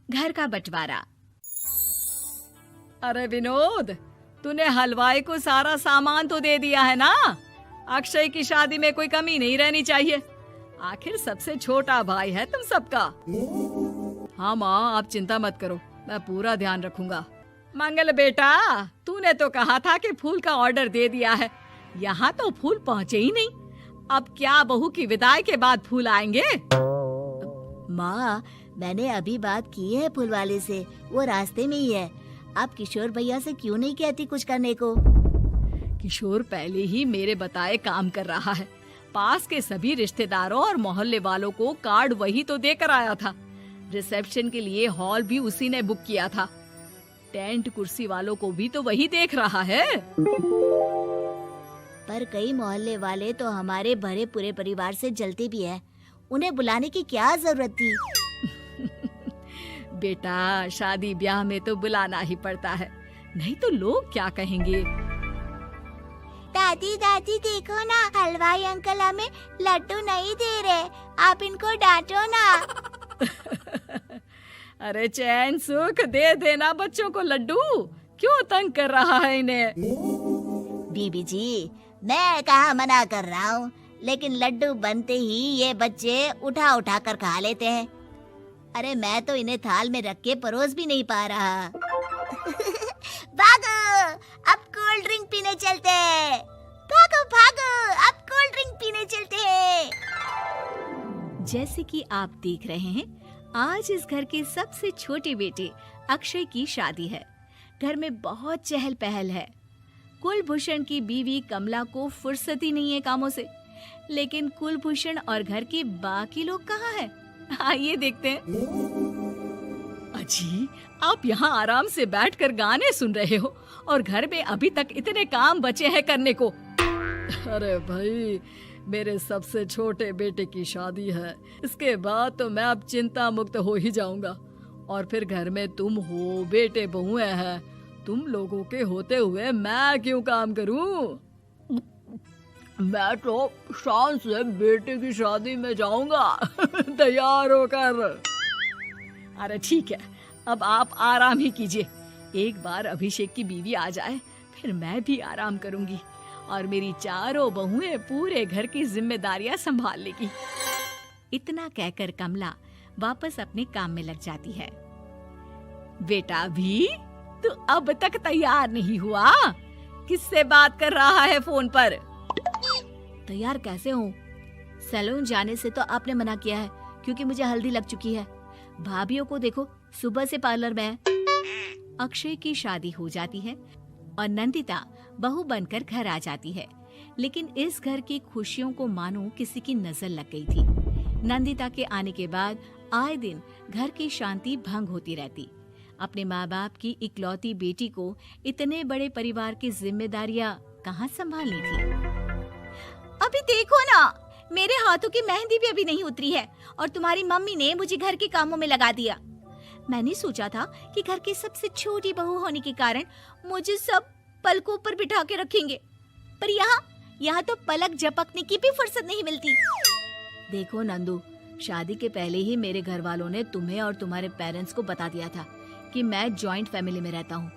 घर का बंटवारा। अरे विनोद, तूने हलवाई को सारा सामान तो दे दिया है ना? अक्षय की शादी में कोई कमी नहीं रहनी चाहिए। आखिर सबसे छोटा भाई है तुम सबका। हाँ माँ, आप चिंता मत करो, मैं पूरा ध्यान रखूंगा। मंगल बेटा, तूने तो कहा था कि फूल का ऑर्डर दे दिया है, यहाँ तो फूल पहुँचे ही नहीं। अब क्या बहू की विदाई के बाद फूल आएंगे? माँ, मैंने अभी बात की है फूल वाले से, वो रास्ते में ही है। आप किशोर भैया से क्यों नहीं कहती कुछ करने को? किशोर पहले ही मेरे बताए काम कर रहा है। पास के सभी रिश्तेदारों और मोहल्ले वालों को कार्ड वही तो देकर आया था। रिसेप्शन के लिए हॉल भी उसी ने बुक किया था। टेंट कुर्सी वालों को भी तो वही देख रहा है। पर कई मोहल्ले वाले तो हमारे भरे पूरे परिवार से जलते भी हैं। उन्हें बुलाने की क्या जरूरत थी? बेटा, शादी ब्याह में तो बुलाना ही पड़ता है, नहीं तो लोग क्या कहेंगे। दादी दादी देखो ना, हलवाई अंकल हमें लड्डू नहीं दे रहे, आप इनको डांटो ना। अरे चैन सुख दे देना बच्चों को लड्डू, क्यों तंग कर रहा है इन्हें? बीबी जी, मैं कहाँ मना कर रहा हूँ, लेकिन लड्डू बनते ही ये बच्चे उठा उठा कर खा लेते हैं। अरे मैं तो इन्हें थाल में रख के परोस भी नहीं पा रहा। भागो, अब कोल्ड ड्रिंक पीने चलते हैं। भागो भागो, अब कोल्ड ड्रिंक पीने चलते हैं। जैसे कि आप देख रहे हैं, आज इस घर के सबसे छोटे बेटे अक्षय की शादी है। घर में बहुत चहल पहल है। कुलभूषण की बीवी कमला को फुर्सत ही नहीं है कामों से, लेकिन कुलभूषण और घर के बाकी लोग कहाँ हैं? आइए देखते हैं। अजी, आप यहाँ आराम से बैठकर गाने सुन रहे हो और घर में अभी तक इतने काम बचे हैं करने को। अरे भाई, मेरे सबसे छोटे बेटे की शादी है, इसके बाद तो मैं अब चिंता मुक्त हो ही जाऊंगा। और फिर घर में तुम हो, बेटे बहुएं हैं, तुम लोगों के होते हुए मैं क्यों काम करूं? मैं तो शान से बेटे की शादी में जाऊंगा तैयार होकर। अरे ठीक है, अब आप आराम ही कीजिए। एक बार अभिषेक की बीवी आ जाए, फिर मैं भी आराम करूंगी और मेरी चारों बहुएं पूरे घर की जिम्मेदारियां संभाल लेगी। इतना कहकर कमला वापस अपने काम में लग जाती है। बेटा भी, तू अब तक तैयार नहीं हुआ? किससे बात कर रहा है फोन पर? तैयार कैसे हूँ? सैलून जाने से तो आपने मना किया है, क्योंकि मुझे हल्दी लग चुकी है। भाभीयों को देखो, सुबह से पार्लर में है। अक्षय की शादी हो जाती है और नंदिता बहू बनकर घर आ जाती है, लेकिन इस घर की खुशियों को मानो किसी की नजर लग गई थी। नंदिता के आने के बाद आए दिन घर की शांति भंग होती रहती। अपने माँ बाप की इकलौती बेटी को इतने बड़े परिवार की जिम्मेदारियां कहाँ संभालनी थी? अभी देखो ना, मेरे हाथों की मेहंदी भी अभी नहीं उतरी है और तुम्हारी मम्मी ने मुझे घर के कामों में लगा दिया। मैंने सोचा था कि घर की सबसे छोटी बहू होने के कारण मुझे सब पलकों पर बिठा के रखेंगे, पर यहाँ तो पलक झपकने की भी फुर्सत नहीं मिलती। देखो नंदू, शादी के पहले ही मेरे घर वालों ने तुम्हें और तुम्हारे पेरेंट्स को बता दिया था कि मैं जॉइंट फैमिली में रहता हूँ,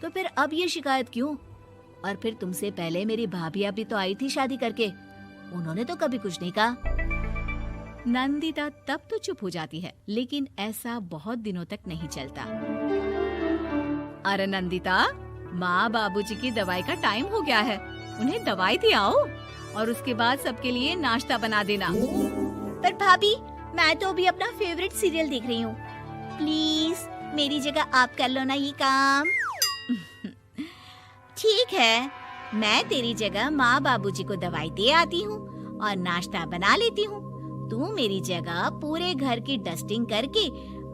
तो फिर अब ये शिकायत क्यों? और फिर तुमसे पहले मेरी भाभी भी तो आई थी शादी करके, उन्होंने तो कभी कुछ नहीं कहा। नंदिता तब तो चुप हो जाती है, लेकिन ऐसा बहुत दिनों तक नहीं चलता। अरे नंदिता, माँ बाबूजी की दवाई का टाइम हो गया है, उन्हें दवाई दे आओ और उसके बाद सबके लिए नाश्ता बना देना। पर भाभी, मैं तो अभी अपना फेवरेट सीरियल देख रही हूँ, प्लीज मेरी जगह आप कर लो ना ये काम। ठीक है, मैं तेरी जगह माँ बाबूजी को दवाई दे आती हूँ और नाश्ता बना लेती हूँ। तू मेरी जगह पूरे घर की डस्टिंग करके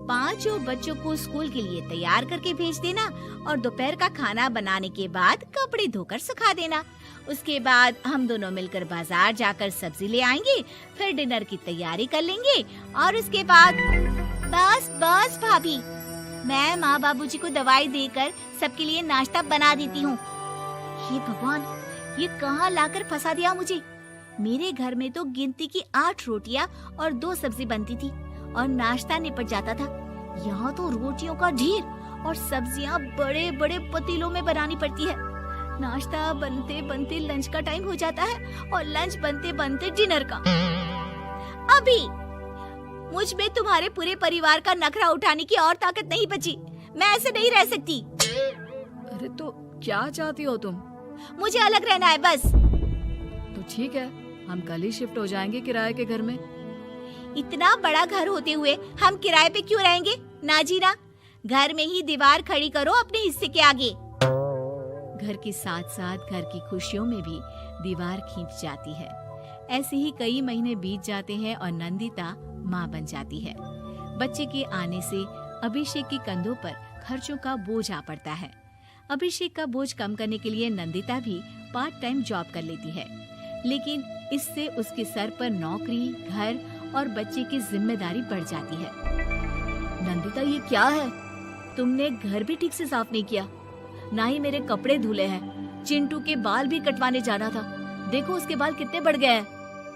5 बच्चों को स्कूल के लिए तैयार करके भेज देना और दोपहर का खाना बनाने के बाद कपड़े धोकर सुखा देना। उसके बाद हम दोनों मिलकर बाजार जाकर सब्जी ले आएंगे, फिर डिनर की तैयारी कर लेंगे और उसके बाद बस भाभी, मैं माँ बाबूजी को दवाई देकर सबके लिए नाश्ता बना देती हूँ। हे भगवान, ये कहाँ लाकर फंसा दिया मुझे। मेरे घर में तो गिनती की 8 रोटियाँ और 2 सब्जी बनती थी और नाश्ता निपट जाता था, यहाँ तो रोटियों का ढेर और सब्जियाँ बड़े बड़े पतीलों में बनानी पड़ती है। नाश्ता बनते बनते लंच का टाइम हो जाता है और लंच बनते बनते डिनर का। अभी मुझ में तुम्हारे पूरे परिवार का नखरा उठाने की और ताकत नहीं बची। मैं ऐसे नहीं रह सकती। अरे तो क्या चाहती हो तुम? मुझे अलग रहना है बस। तो ठीक है, हम कल ही शिफ्ट हो जाएंगे किराए के घर में। इतना बड़ा घर होते हुए हम किराए पे क्यों रहेंगे? ना जी ना, घर में ही दीवार खड़ी करो अपने हिस्से के आगे। घर के साथ साथ घर की खुशियों में भी दीवार खींच जाती है। ऐसे ही कई महीने बीत जाते हैं और नंदिता माँ बन जाती है। बच्चे के आने से अभिषेक के कंधों पर खर्चों का बोझ आ पड़ता है। अभिषेक का बोझ कम करने के लिए नंदिता भी पार्ट टाइम जॉब कर लेती है, लेकिन इससे उसके सर पर नौकरी, घर और बच्चे की जिम्मेदारी बढ़ जाती है। नंदिता, ये क्या है? तुमने घर भी ठीक से साफ नहीं किया, ना ही मेरे कपड़े धुले हैं। चिंटू के बाल भी कटवाने जाना था, देखो उसके बाल कितने बढ़ गए हैं।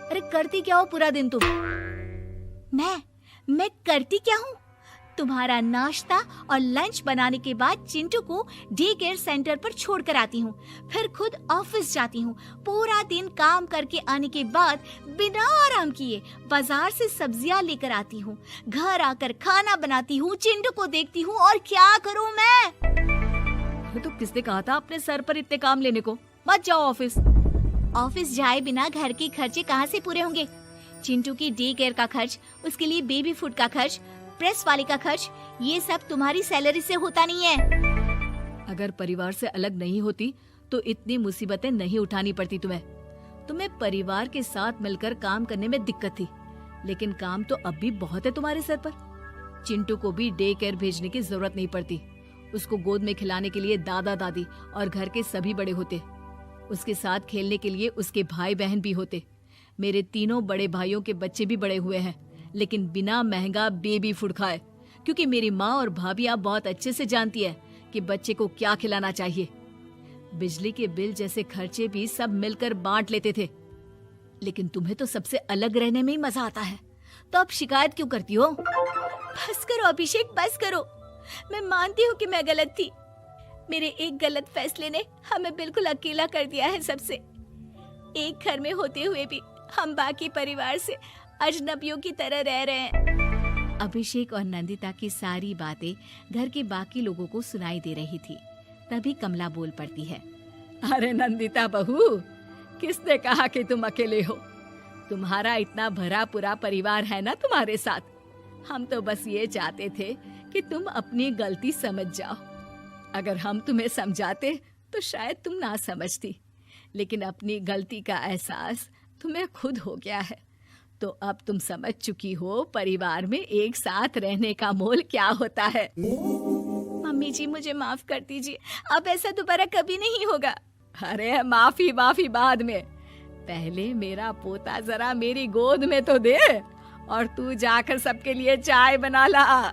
अरे करती क्या हो पूरा दिन तुम? मैं करती क्या हूँ? तुम्हारा नाश्ता और लंच बनाने के बाद चिंटू को डे केयर सेंटर पर छोड़ कर आती हूँ, फिर खुद ऑफिस जाती हूँ। पूरा दिन काम करके आने के बाद बिना आराम किए बाजार से सब्जियाँ लेकर आती हूँ, घर आकर खाना बनाती हूँ, चिंटू को देखती हूँ और क्या करूँ मैं? तो किसने कहा था अपने सर पर इतने काम लेने को? मत जाओ ऑफिस। ऑफिस जाए बिना घर के खर्चे कहाँ से पूरे होंगे? चिंटू की डे केयर का खर्च, उसके लिए बेबी फूड का खर्च, प्रेस वाले का खर्च, ये सब तुम्हारी सैलरी से होता नहीं है। अगर परिवार से अलग नहीं होती तो इतनी मुसीबतें नहीं उठानी पड़ती तुम्हें परिवार के साथ मिलकर काम करने में दिक्कत थी, लेकिन काम तो अब भी बहुत है तुम्हारे सर पर। चिंटू को भी डे केयर भेजने की जरूरत नहीं पड़ती। उसको गोद में खिलाने के लिए दादा दादी और घर के सभी बड़े होते। उसके साथ खेलने के लिए उसके भाई बहन भी होते। मेरे तीनों बड़े भाइयों के बच्चे भी बड़े हुए हैं, लेकिन बिना महंगा बेबी फूड खाए, क्योंकि मेरी माँ और भाभियाँ बहुत अच्छे से जानती है कि बच्चे को क्या खिलाना चाहिए। बिजली के बिल जैसे खर्चे भी सब मिलकर बांट लेते थे, लेकिन तुम्हें तो सबसे अलग रहने में ही मजा आता है, तो अब शिकायत क्यों करती हो? बस करो अभिषेक, बस करो। मैं मानती हूँ कि मैं गलत थी। मेरे एक गलत फैसले ने हमें बिल्कुल अकेला कर दिया है सबसे। एक घर में होते हुए भी हम बाकी परिवार से अजनबियों की तरह रह रहे हैं। अभिषेक और नंदिता की सारी बातें घर के बाकी लोगों को सुनाई दे रही थी। तभी कमला बोल पड़ती है। अरे नंदिता बहू, किसने कहा कि तुम अकेले हो? तुम्हारा इतना भरा पूरा परिवार है ना तुम्हारे साथ। हम तो बस ये चाहते थे कि तुम अपनी गलती समझ जाओ। अगर हम तुम्हें समझाते तो शायद तुम ना समझती, लेकिन अपनी गलती का एहसास तुम्हें खुद हो गया है, तो अब तुम समझ चुकी हो परिवार में एक साथ रहने का मोल क्या होता है। मम्मी जी, मुझे माफ कर दीजिए, अब ऐसा दोबारा कभी नहीं होगा। अरे माफी बाद में, पहले मेरा पोता जरा मेरी गोद में तो दे, और तू जाकर सबके लिए चाय बना ला।